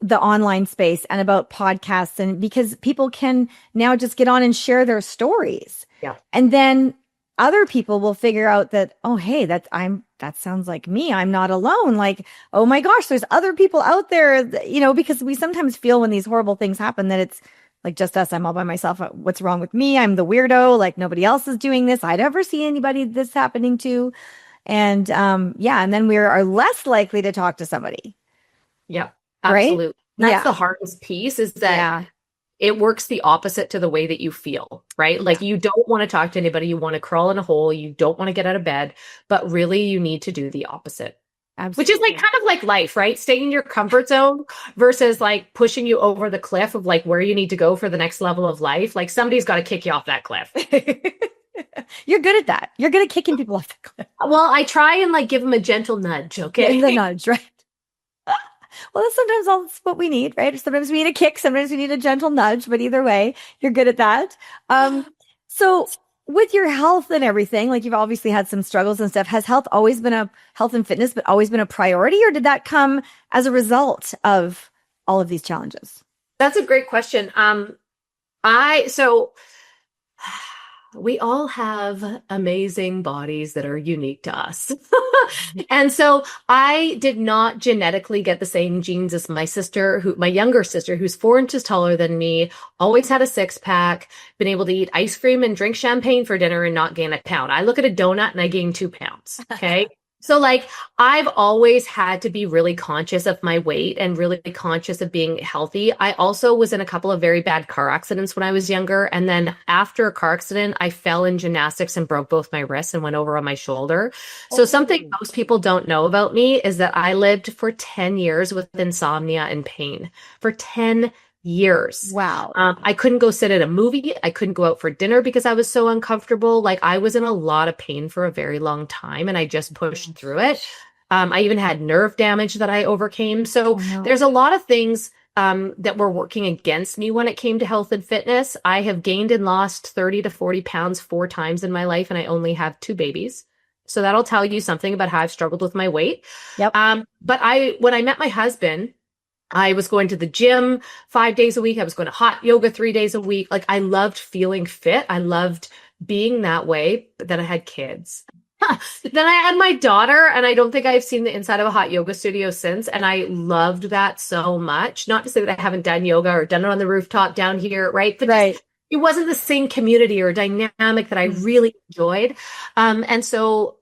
S1: the online space and about podcasts, and because people can now just get on and share their stories.
S2: Yeah.
S1: And then other people will figure out that, oh, hey, that sounds like me. I'm not alone. Like, oh my gosh, there's other people out there, because we sometimes feel when these horrible things happen that it's like just us. I'm all by myself. What's wrong with me? I'm the weirdo. Like nobody else is doing this. I never see anybody this happening to. And and then we are less likely to talk to somebody.
S2: Yeah,
S1: Right?
S2: absolutely. That's the hardest piece, is that it works the opposite to the way that you feel, right? Like you don't want to talk to anybody. You want to crawl in a hole. You don't want to get out of bed, but really you need to do the opposite. Absolutely. Which is like kind of like life, right? Staying in your comfort zone versus like pushing you over the cliff of like where you need to go for the next level of life. Like somebody's got to kick you off that cliff.
S1: You're good at that. You're good at kicking people off the cliff.
S2: Well, I try and like give them a gentle nudge, okay?
S1: The nudge, right? Well, that's what we need, right? Sometimes we need a kick, sometimes we need a gentle nudge, but either way, you're good at that. So with your health and everything, like you've obviously had some struggles and stuff, has health and fitness, but always been a priority, or did that come as a result of all of these challenges?
S2: That's a great question. We all have amazing bodies that are unique to us. And so I did not genetically get the same genes as my younger sister, who's 4 inches taller than me, always had a 6-pack, been able to eat ice cream and drink champagne for dinner and not gain a pound. I look at a donut and I gain 2 pounds. Okay. So like I've always had to be really conscious of my weight and really conscious of being healthy. I also was in a couple of very bad car accidents when I was younger. And then after a car accident, I fell in gymnastics and broke both my wrists and went over on my shoulder. So something most people don't know about me is that I lived for 10 years with insomnia and pain. For 10 years.
S1: Wow.
S2: I couldn't go sit at a movie. I couldn't go out for dinner because I was so uncomfortable. Like I was in a lot of pain for a very long time and I just pushed through it. I even had nerve damage that I overcame. So there's a lot of things that were working against me when it came to health and fitness. I have gained and lost 30 to 40 pounds 4 times in my life, and I only have 2 babies. So that'll tell you something about how I've struggled with my weight.
S1: Yep.
S2: But when I met my husband, I was going to the gym 5 days a week. I was going to hot yoga 3 days a week. Like I loved feeling fit. I loved being that way. But then I had kids. Then I had my daughter, and I don't think I've seen the inside of a hot yoga studio since. And I loved that so much. Not to say that I haven't done yoga or done it on the rooftop down here, right? But it wasn't the same community or dynamic that I really enjoyed. And so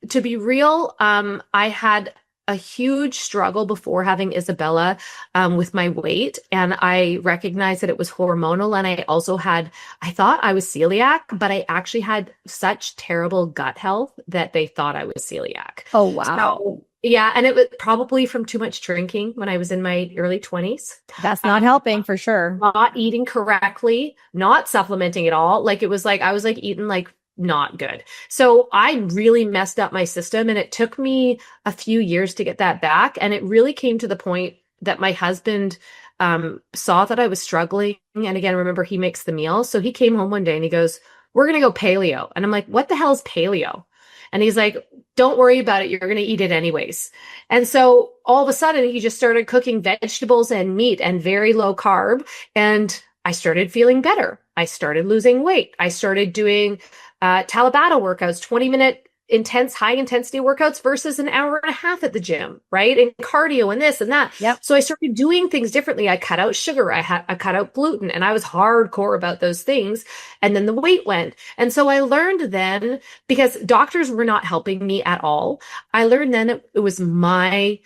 S2: to be real, I had a huge struggle before having Isabella with my weight. And I recognized that it was hormonal. And I thought I was celiac, but I actually had such terrible gut health that they thought I was celiac.
S1: Oh, wow.
S2: So, yeah. And it was probably from too much drinking when I was in my early 20s.
S1: That's not helping for sure.
S2: Not eating correctly, not supplementing at all. Like it was like, I was like eating like not good. So I really messed up my system, and it took me a few years to get that back. And it really came to the point that my husband saw that I was struggling. And again, remember, he makes the meals. So he came home one day and he goes, "We're going to go paleo." And I'm like, "What the hell is paleo?" And he's like, "Don't worry about it. You're going to eat it anyways." And so all of a sudden he just started cooking vegetables and meat and very low carb. And I started feeling better. I started losing weight. I started doing Tabata workouts, 20-minute intense, high intensity workouts versus an hour and a half at the gym, right? And cardio and this and that.
S1: Yep.
S2: So I started doing things differently. I cut out sugar. I cut out gluten, and I was hardcore about those things. And then the weight went. And so I learned then, because doctors were not helping me at all, I learned then it was my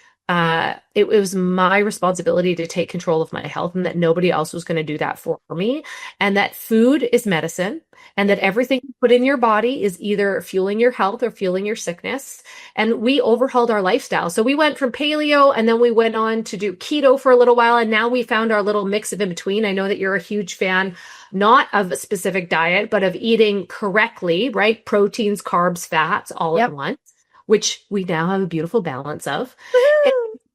S2: responsibility to take control of my health, and that nobody else was going to do that for me. And that food is medicine, and that everything you put in your body is either fueling your health or fueling your sickness. And we overhauled our lifestyle. So we went from paleo, and then we went on to do keto for a little while. And now we found our little mix of in between. I know that you're a huge fan, not of a specific diet, but of eating correctly, right? Proteins, carbs, fats, all at once, which we now have a beautiful balance of.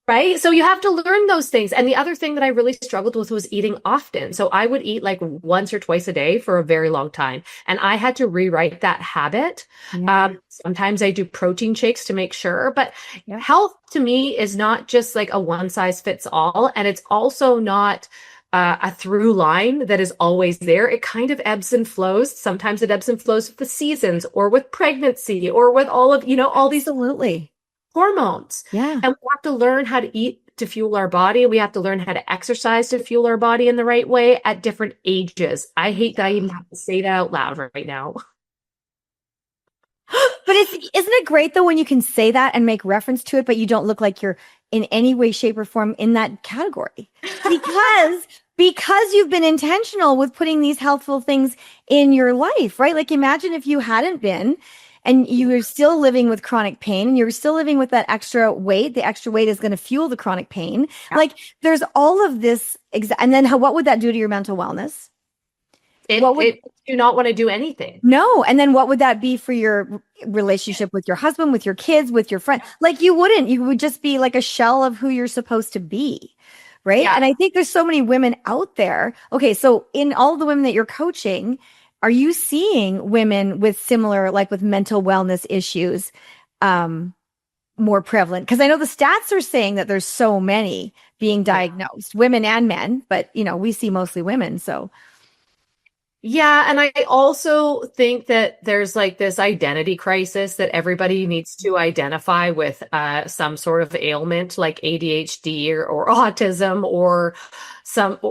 S2: Right. So you have to learn those things. And the other thing that I really struggled with was eating often. So I would eat like once or twice a day for a very long time. And I had to rewrite that habit.
S1: Yeah.
S2: Sometimes I do protein shakes to make sure, but
S1: Yeah.
S2: health to me is not just like a one size fits all. And it's also not a through line that is always there. It kind of ebbs and flows. Sometimes it ebbs and flows with the seasons or with pregnancy or with all of, all these
S1: Absolutely.
S2: hormones.
S1: Yeah.
S2: And we have to learn how to eat to fuel our body. We have to learn how to exercise to fuel our body in the right way at different ages. I hate that I even have to say that out loud right now.
S1: But isn't it great though when you can say that and make reference to it, but you don't look like you're in any way, shape, or form in that category? Because you've been intentional with putting these healthful things in your life, right? Like imagine if you hadn't been and you were still living with chronic pain and you were still living with that extra weight. The extra weight is going to fuel the chronic pain.
S2: Yeah.
S1: Like there's all of this. And then what would that do to your mental wellness?
S2: It do not want to do anything.
S1: No. And then what would that be for your relationship with your husband, with your kids, with your friend? Like you would just be like a shell of who you're supposed to be. Right.
S2: Yeah.
S1: And I think there's so many women out there. Okay. So in all the women that you're coaching, are you seeing women with similar, like with mental wellness issues, more prevalent? Because I know the stats are saying that there's so many being diagnosed, women and men, but we see mostly women. So
S2: yeah, and I also think that there's like this identity crisis that everybody needs to identify with some sort of ailment like ADHD or autism or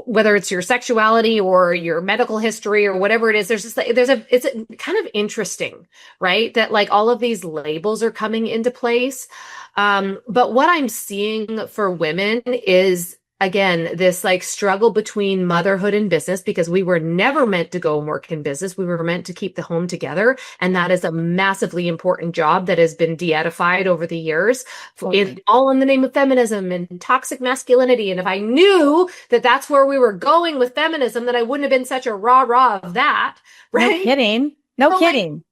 S2: whether it's your sexuality or your medical history or whatever it is. It's kind of interesting, right? That like all of these labels are coming into place. But what I'm seeing for women is, again, this like struggle between motherhood and business, because we were never meant to go and work in business. We were meant to keep the home together. And that is a massively important job that has been de-edified over the years, all in the name of feminism and toxic masculinity. And if I knew that that's where we were going with feminism, then I wouldn't have been such a rah-rah of that. Right?
S1: No kidding.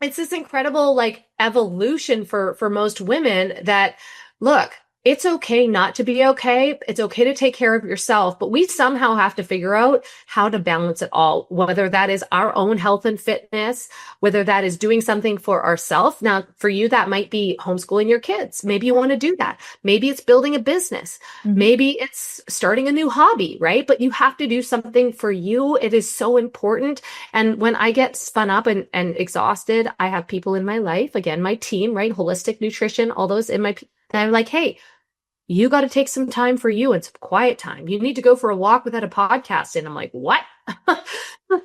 S2: It's this incredible like evolution for most women that, look, it's okay not to be okay. It's okay to take care of yourself, but we somehow have to figure out how to balance it all, whether that is our own health and fitness, whether that is doing something for ourselves. Now, for you, that might be homeschooling your kids. Maybe you want to do that. Maybe it's building a business. Mm-hmm. Maybe it's starting a new hobby, right? But you have to do something for you. It is so important. And when I get spun up and exhausted, I have people in my life, again, my team, right? Holistic nutrition, all those and I'm like, hey, you got to take some time for you and some quiet time. You need to go for a walk without a podcast. And I'm like, what?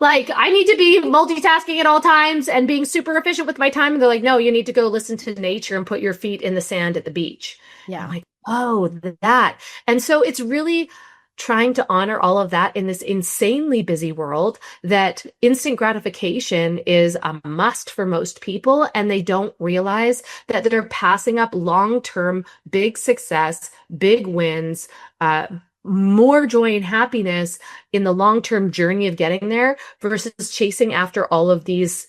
S2: Like, I need to be multitasking at all times and being super efficient with my time. And they're like, no, you need to go listen to nature and put your feet in the sand at the beach.
S1: Yeah.
S2: I'm like, oh, that. And so it's really trying to honor all of that in this insanely busy world, that instant gratification is a must for most people. And they don't realize that they're passing up long-term big success, big wins, more joy and happiness in the long-term journey of getting there versus chasing after all of these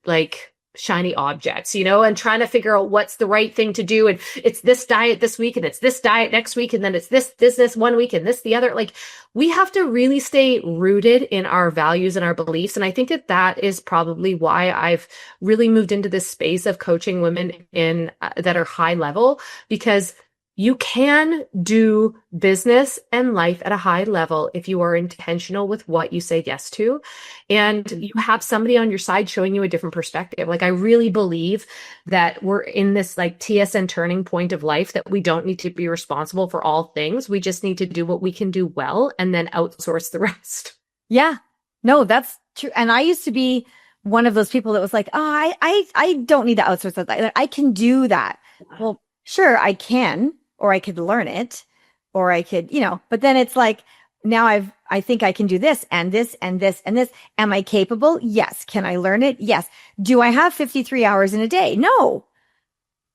S2: like shiny objects, and trying to figure out what's the right thing to do. And it's this diet this week and it's this diet next week. And then it's this 1 week and this the other. Like we have to really stay rooted in our values and our beliefs. And I think that is probably why I've really moved into this space of coaching women in that are high level, because you can do business and life at a high level if you are intentional with what you say yes to, and you have somebody on your side showing you a different perspective. Like I really believe that we're in this like TSN turning point of life, that we don't need to be responsible for all things. We just need to do what we can do well and then outsource the rest.
S1: Yeah, no, that's true. And I used to be one of those people that was like, oh, I don't need to outsource that. I can do that. Well, sure, I can. Or I could learn it, or I could, but then it's like, now I think I can do this and this and this and this. Am I capable? Yes. Can I learn it? Yes. Do I have 53 hours in a day? No.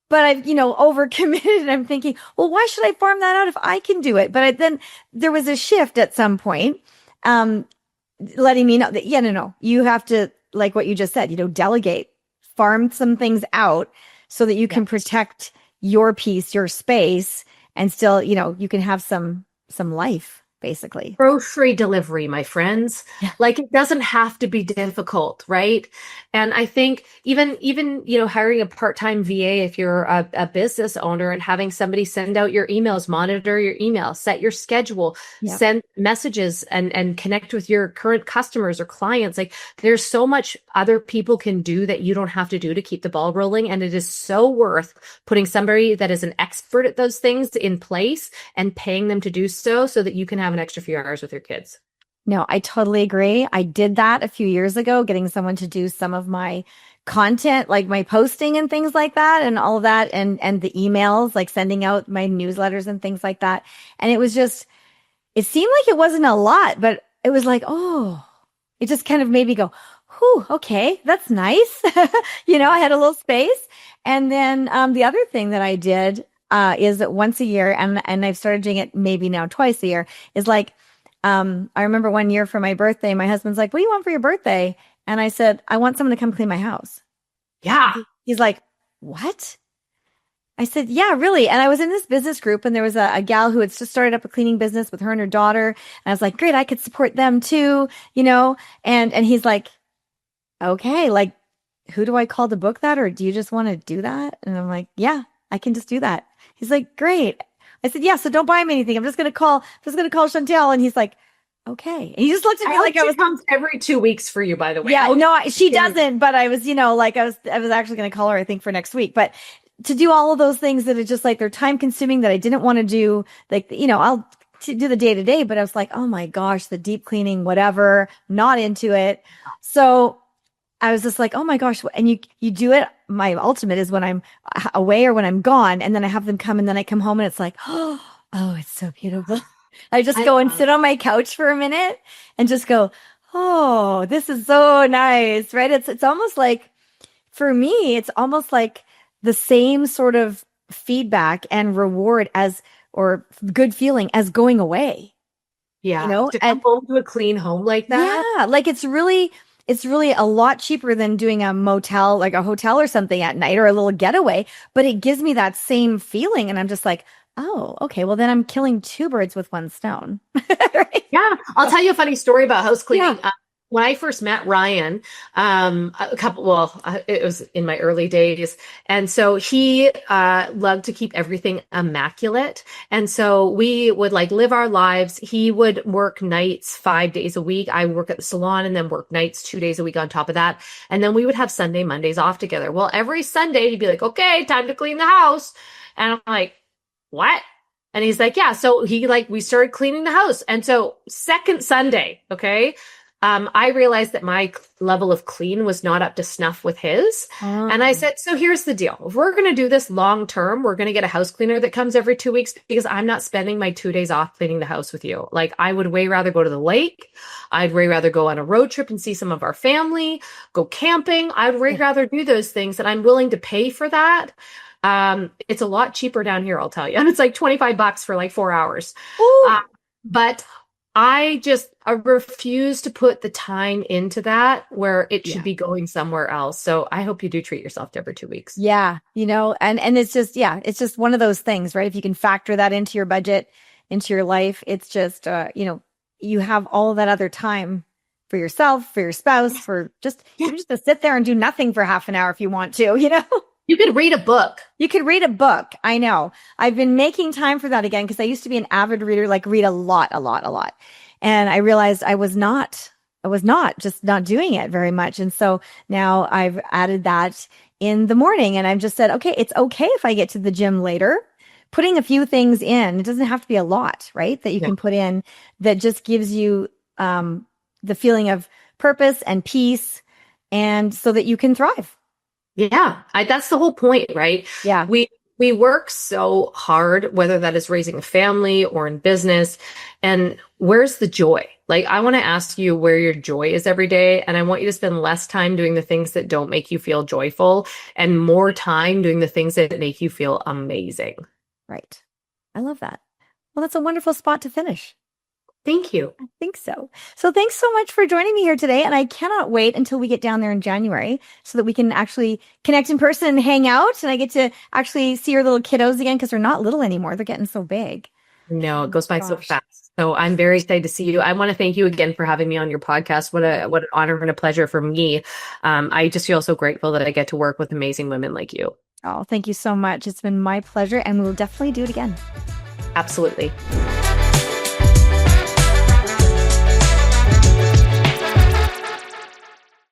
S1: But I've, overcommitted, and I'm thinking, well, why should I farm that out if I can do it? But then there was a shift at some point, letting me know that, no, you have to, like what you just said, delegate, farm some things out so that you can protect your peace, your space, and still, you can have some life basically.
S2: Grocery delivery, my friends.
S1: Yeah.
S2: Like it doesn't have to be difficult, right? And I think even hiring a part-time VA if you're a business owner and having somebody send out your emails, monitor your email, set your schedule,
S1: Yep.
S2: send messages and connect with your current customers or clients. Like there's so much other people can do that you don't have to do to keep the ball rolling. And it is so worth putting somebody that is an expert at those things in place and paying them to do so that you can have an extra few hours with your kids.
S1: No, I totally agree. I did that a few years ago, getting someone to do some of my content, like my posting and things like that, and all of that, and the emails, like sending out my newsletters and things like that. And it was just, it seemed like it wasn't a lot, but it was like, oh, it just kind of made me go, whew, okay, that's nice. I had a little space. And then the other thing that I did is that once a year, and I've started doing it maybe now twice a year, is like, I remember one year for my birthday, my husband's like, what do you want for your birthday? And I said, I want someone to come clean my house.
S2: Yeah.
S1: He's like, what? I said, yeah, really. And I was in this business group and there was a gal who had just started up a cleaning business with her and her daughter. And I was like, great, I could support them too, and he's like, okay, like, who do I call to book that? Or do you just want to do that? And I'm like, yeah, I can just do that. He's like, great. I said, yeah, so don't buy me anything. I'm just going to call Chantel. And he's like, okay. And he just looked at me like I was
S2: comes every 2 weeks for you, by the way.
S1: Yeah, no, she doesn't, but I was, like I was actually going to call her, I think, for next week. But to do all of those things that are just like, they're time consuming that I didn't want to do, like, I'll do the day to day, but I was like, oh my gosh, the deep cleaning, whatever, not into it. So I was just like, oh my gosh. And you do it. My ultimate is when I'm away or when I'm gone, and then I have them come, and then I come home and it's like, oh, it's so beautiful. I just go and sit on my couch for a minute and just go, oh, this is so nice, right? It's almost like, for me, it's almost like the same sort of feedback and reward or good feeling as going away.
S2: Yeah. To come home to a clean home like that.
S1: Yeah. Like it's really a lot cheaper than doing a motel, like a hotel or something at night, or a little getaway, but it gives me that same feeling. And I'm just like, oh, okay, well then I'm killing two birds with one stone. Right?
S2: Yeah. I'll tell you a funny story about house cleaning.
S1: Yeah.
S2: When I first met Ryan, it was in my early days. And so he loved to keep everything immaculate. And so we would like live our lives. He would work nights 5 days a week. I work at the salon and then work nights 2 days a week on top of that. And then we would have Sunday, Mondays off together. Well, every Sunday he'd be like, okay, time to clean the house. And I'm like, what? And he's like, yeah. So we started cleaning the house. And so second Sunday, okay, I realized that my level of clean was not up to snuff with his. Oh. And I said, so here's the deal. If we're going to do this long term, we're going to get a house cleaner that comes every 2 weeks, because I'm not spending my 2 days off cleaning the house with you. Like, I would way rather go to the lake. I'd way rather go on a road trip and see some of our family, go camping. I'd way rather do those things, and I'm willing to pay for that. It's a lot cheaper down here, I'll tell you. And it's like $25 for like 4 hours. But I refuse to put the time into that where it should be going somewhere else. So I hope you do treat yourself every 2 weeks.
S1: Yeah. And it's just, it's just one of those things, right? If you can factor that into your budget, into your life, it's just, you have all of that other time for yourself, for your spouse, for just to sit there and do nothing for half an hour if you want to,
S2: You could read a book.
S1: You could read a book. I know. I've been making time for that again, because I used to be an avid reader, like read a lot. And I realized I was not just not doing it very much. And so now I've added that in the morning, and I've just said, okay, it's okay if I get to the gym later, putting a few things in. It doesn't have to be a lot, right? That you can put in that just gives you the feeling of purpose and peace, and so that you can thrive.
S2: Yeah, that's the whole point, right?
S1: Yeah.
S2: We work so hard, whether that is raising a family or in business. And where's the joy? Like, I want to ask you where your joy is every day. And I want you to spend less time doing the things that don't make you feel joyful and more time doing the things that make you feel amazing.
S1: Right. I love that. Well, that's a wonderful spot to finish.
S2: Thank you.
S1: I think so. So thanks so much for joining me here today. And I cannot wait until we get down there in January so that we can actually connect in person and hang out. And I get to actually see your little kiddos again because they're not little anymore. They're getting so big.
S2: No, it goes by so
S1: Gosh.
S2: fast. So I'm very excited to see you. I want to thank you again for having me on your podcast. What an honor and a pleasure for me. I just feel so grateful that I get to work with amazing women like you.
S1: Oh, thank you so much. It's been my pleasure. And we'll definitely do it again.
S2: Absolutely.